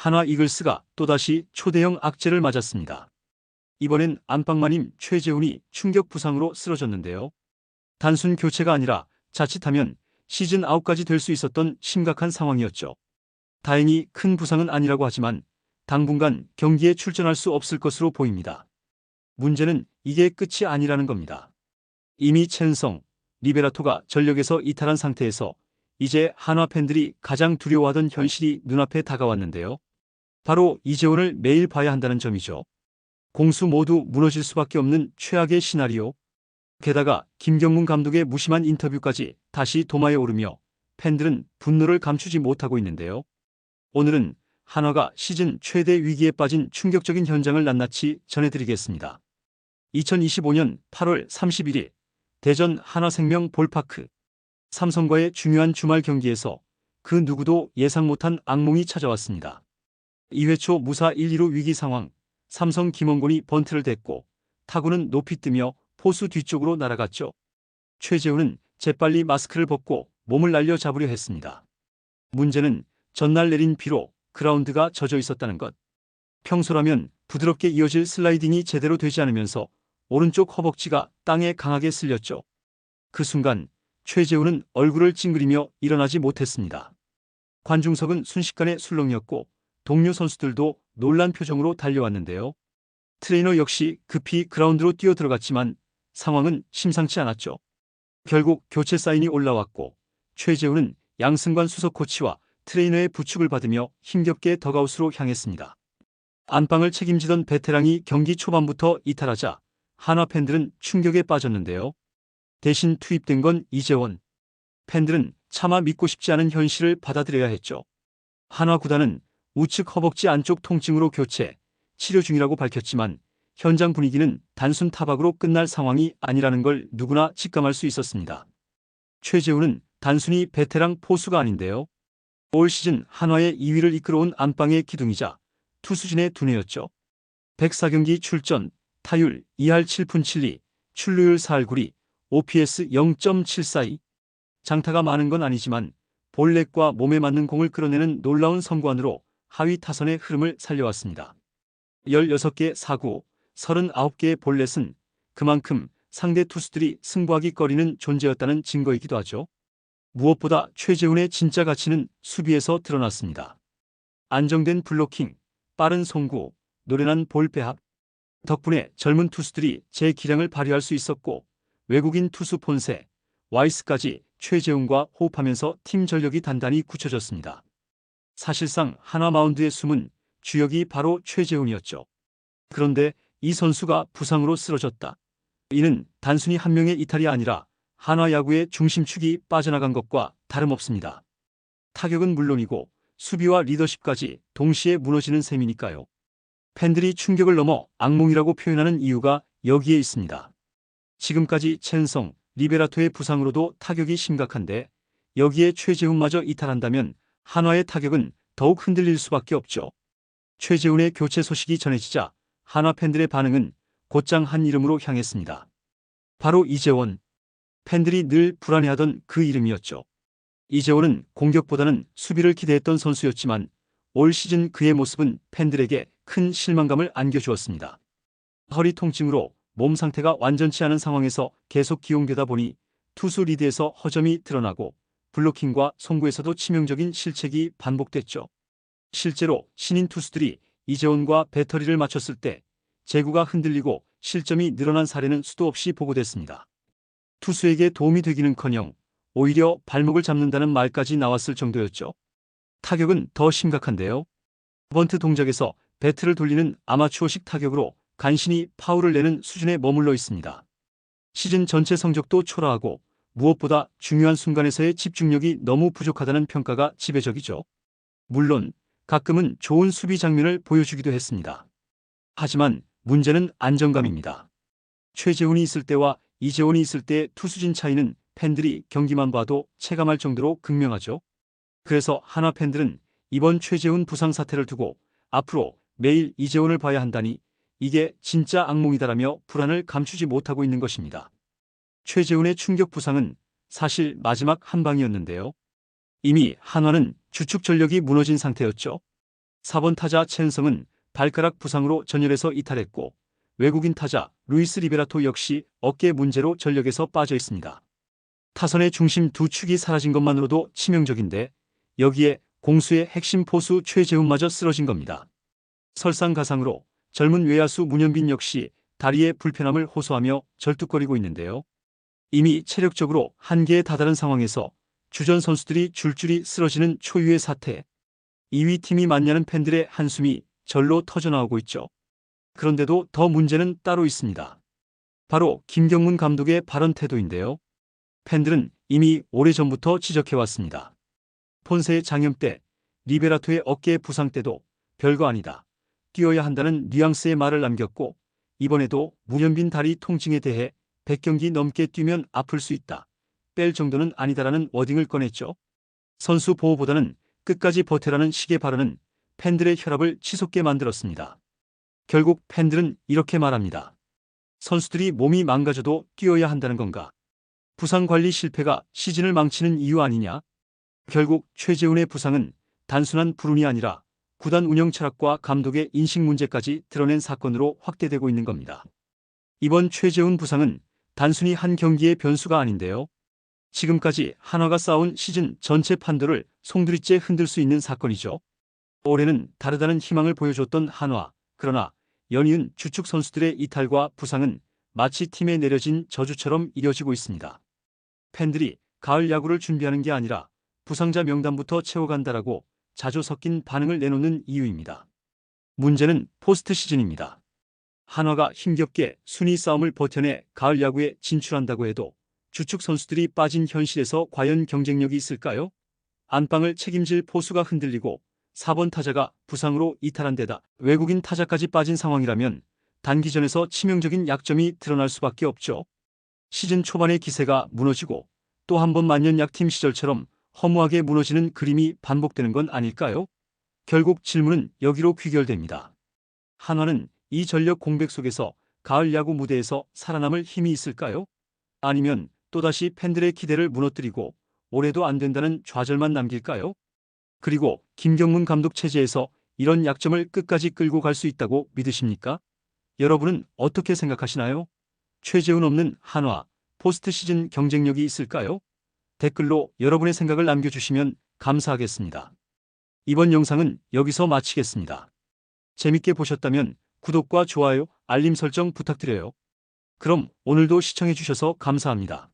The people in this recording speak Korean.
한화 이글스가 또다시 초대형 악재를 맞았습니다. 이번엔 안방마님 최재훈이 충격 부상으로 쓰러졌는데요. 단순 교체가 아니라 자칫하면 시즌 아웃까지 될 수 있었던 심각한 상황이었죠. 다행히 큰 부상은 아니라고 하지만 당분간 경기에 출전할 수 없을 것으로 보입니다. 문제는 이게 끝이 아니라는 겁니다. 이미 첸성, 리베라토가 전력에서 이탈한 상태에서 이제 한화 팬들이 가장 두려워하던 현실이 눈앞에 다가왔는데요. 바로 이재원을 매일 봐야 한다는 점이죠. 공수 모두 무너질 수밖에 없는 최악의 시나리오. 게다가 김경문 감독의 무심한 인터뷰까지 다시 도마에 오르며 팬들은 분노를 감추지 못하고 있는데요. 오늘은 한화가 시즌 최대 위기에 빠진 충격적인 현장을 낱낱이 전해드리겠습니다. 2025년 8월 31일 대전 한화생명 볼파크. 삼성과의 중요한 주말 경기에서 그 누구도 예상 못한 악몽이 찾아왔습니다. 2회 초 무사 1-2루 위기 상황. 삼성 김원곤이 번트를 댔고 타구는 높이 뜨며 포수 뒤쪽으로 날아갔죠. 최재훈은 재빨리 마스크를 벗고 몸을 날려 잡으려 했습니다. 문제는 전날 내린 비로 그라운드가 젖어 있었다는 것. 평소라면 부드럽게 이어질 슬라이딩이 제대로 되지 않으면서 오른쪽 허벅지가 땅에 강하게 쓸렸죠. 그 순간 최재훈은 얼굴을 찡그리며 일어나지 못했습니다. 관중석은 순식간에 술렁이었고 동료 선수들도 놀란 표정으로 달려왔는데요. 트레이너 역시 급히 그라운드로 뛰어들어갔지만 상황은 심상치 않았죠. 결국 교체 사인이 올라왔고 최재훈은 양승관 수석 코치와 트레이너의 부축을 받으며 힘겹게 덕아웃으로 향했습니다. 안방을 책임지던 베테랑이 경기 초반부터 이탈하자 한화 팬들은 충격에 빠졌는데요. 대신 투입된 건 이재원. 팬들은 차마 믿고 싶지 않은 현실을 받아들여야 했죠. 한화 구단은 우측 허벅지 안쪽 통증으로 교체, 치료 중이라고 밝혔지만 현장 분위기는 단순 타박으로 끝날 상황이 아니라는 걸 누구나 직감할 수 있었습니다. 최재훈은 단순히 베테랑 포수가 아닌데요. 올 시즌 한화의 2위를 이끌어온 안방의 기둥이자 투수진의 두뇌였죠. 104경기 출전, 타율 2할 7푼 7리, 출루율 4할 9리, OPS 0.742. 장타가 많은 건 아니지만 볼넷과 몸에 맞는 공을 끌어내는 놀라운 선구안으로 하위 타선의 흐름을 살려왔습니다. 16개 사구, 39개의 볼넷은 그만큼 상대 투수들이 승부하기 꺼리는 존재였다는 증거이기도 하죠. 무엇보다 최재훈의 진짜 가치는 수비에서 드러났습니다. 안정된 블로킹, 빠른 송구, 노련한 볼 배합. 덕분에 젊은 투수들이 제 기량을 발휘할 수 있었고 외국인 투수 폰세, 와이스까지 최재훈과 호흡하면서 팀 전력이 단단히 굳혀졌습니다. 사실상 한화 마운드의 숨은 주역이 바로 최재훈이었죠. 그런데 이 선수가 부상으로 쓰러졌다. 이는 단순히 한 명의 이탈이 아니라 한화 야구의 중심축이 빠져나간 것과 다름없습니다. 타격은 물론이고 수비와 리더십까지 동시에 무너지는 셈이니까요. 팬들이 충격을 넘어 악몽이라고 표현하는 이유가 여기에 있습니다. 지금까지 첸성, 리베라토의 부상으로도 타격이 심각한데 여기에 최재훈마저 이탈한다면 한화의 타격은 더욱 흔들릴 수밖에 없죠. 최재훈의 교체 소식이 전해지자 한화 팬들의 반응은 곧장 한 이름으로 향했습니다. 바로 이재원. 팬들이 늘 불안해하던 그 이름이었죠. 이재원은 공격보다는 수비를 기대했던 선수였지만 올 시즌 그의 모습은 팬들에게 큰 실망감을 안겨주었습니다. 허리 통증으로 몸 상태가 완전치 않은 상황에서 계속 기용되다 보니 투수 리드에서 허점이 드러나고 블로킹과 송구에서도 치명적인 실책이 반복됐죠. 실제로 신인 투수들이 이재원과 배터리를 맞췄을 때 제구가 흔들리고 실점이 늘어난 사례는 수도 없이 보고됐습니다. 투수에게 도움이 되기는커녕 오히려 발목을 잡는다는 말까지 나왔을 정도였죠. 타격은 더 심각한데요. 번트 동작에서 배트를 돌리는 아마추어식 타격으로 간신히 파울을 내는 수준에 머물러 있습니다. 시즌 전체 성적도 초라하고 무엇보다 중요한 순간에서의 집중력이 너무 부족하다는 평가가 지배적이죠. 물론 가끔은 좋은 수비 장면을 보여주기도 했습니다. 하지만 문제는 안정감입니다. 최재훈이 있을 때와 이재원이 있을 때의 투수진 차이는 팬들이 경기만 봐도 체감할 정도로 극명하죠. 그래서 한화 팬들은 이번 최재훈 부상 사태를 두고 앞으로 매일 이재원을 봐야 한다니 이게 진짜 악몽이다라며 불안을 감추지 못하고 있는 것입니다. 최재훈의 충격 부상은 사실 마지막 한 방이었는데요. 이미 한화는 주축 전력이 무너진 상태였죠. 4번 타자 첸성은 발가락 부상으로 전열에서 이탈했고 외국인 타자 루이스 리베라토 역시 어깨 문제로 전력에서 빠져 있습니다. 타선의 중심 두 축이 사라진 것만으로도 치명적인데 여기에 공수의 핵심 포수 최재훈마저 쓰러진 겁니다. 설상가상으로 젊은 외야수 문현빈 역시 다리의 불편함을 호소하며 절뚝거리고 있는데요. 이미 체력적으로 한계에 다다른 상황에서 주전 선수들이 줄줄이 쓰러지는 초유의 사태. 2위 팀이 맞냐는 팬들의 한숨이 절로 터져나오고 있죠. 그런데도 더 문제는 따로 있습니다. 바로 김경문 감독의 발언 태도인데요. 팬들은 이미 오래전부터 지적해왔습니다. 폰세의 장염 때, 리베라토의 어깨 부상 때도 별거 아니다. 뛰어야 한다는 뉘앙스의 말을 남겼고 이번에도 문현빈 다리 통증에 대해 100경기 넘게 뛰면 아플 수 있다. 뺄 정도는 아니다라는 워딩을 꺼냈죠. 선수 보호보다는 끝까지 버텨라는 식의 발언은 팬들의 혈압을 치솟게 만들었습니다. 결국 팬들은 이렇게 말합니다. 선수들이 몸이 망가져도 뛰어야 한다는 건가? 부상 관리 실패가 시즌을 망치는 이유 아니냐? 결국 최재훈의 부상은 단순한 불운이 아니라 구단 운영 철학과 감독의 인식 문제까지 드러낸 사건으로 확대되고 있는 겁니다. 이번 최재훈 부상은 단순히 한 경기의 변수가 아닌데요. 지금까지 한화가 쌓아온 시즌 전체 판도를 송두리째 흔들 수 있는 사건이죠. 올해는 다르다는 희망을 보여줬던 한화. 그러나 연이은 주축 선수들의 이탈과 부상은 마치 팀에 내려진 저주처럼 이어지고 있습니다. 팬들이 가을 야구를 준비하는 게 아니라 부상자 명단부터 채워간다라고 자주 섞인 반응을 내놓는 이유입니다. 문제는 포스트 시즌입니다. 한화가 힘겹게 순위 싸움을 버텨내 가을 야구에 진출한다고 해도 주축 선수들이 빠진 현실에서 과연 경쟁력이 있을까요? 안방을 책임질 포수가 흔들리고 4번 타자가 부상으로 이탈한 데다 외국인 타자까지 빠진 상황이라면 단기전에서 치명적인 약점이 드러날 수밖에 없죠. 시즌 초반의 기세가 무너지고 또 한 번 만년약팀 시절처럼 허무하게 무너지는 그림이 반복되는 건 아닐까요? 결국 질문은 여기로 귀결됩니다. 한화는 이 전력 공백 속에서 가을 야구 무대에서 살아남을 힘이 있을까요? 아니면 또다시 팬들의 기대를 무너뜨리고 올해도 안 된다는 좌절만 남길까요? 그리고 김경문 감독 체제에서 이런 약점을 끝까지 끌고 갈 수 있다고 믿으십니까? 여러분은 어떻게 생각하시나요? 최재훈 없는 한화, 포스트 시즌 경쟁력이 있을까요? 댓글로 여러분의 생각을 남겨주시면 감사하겠습니다. 이번 영상은 여기서 마치겠습니다. 재밌게 보셨다면 구독과 좋아요, 알림 설정 부탁드려요. 그럼 오늘도 시청해주셔서 감사합니다.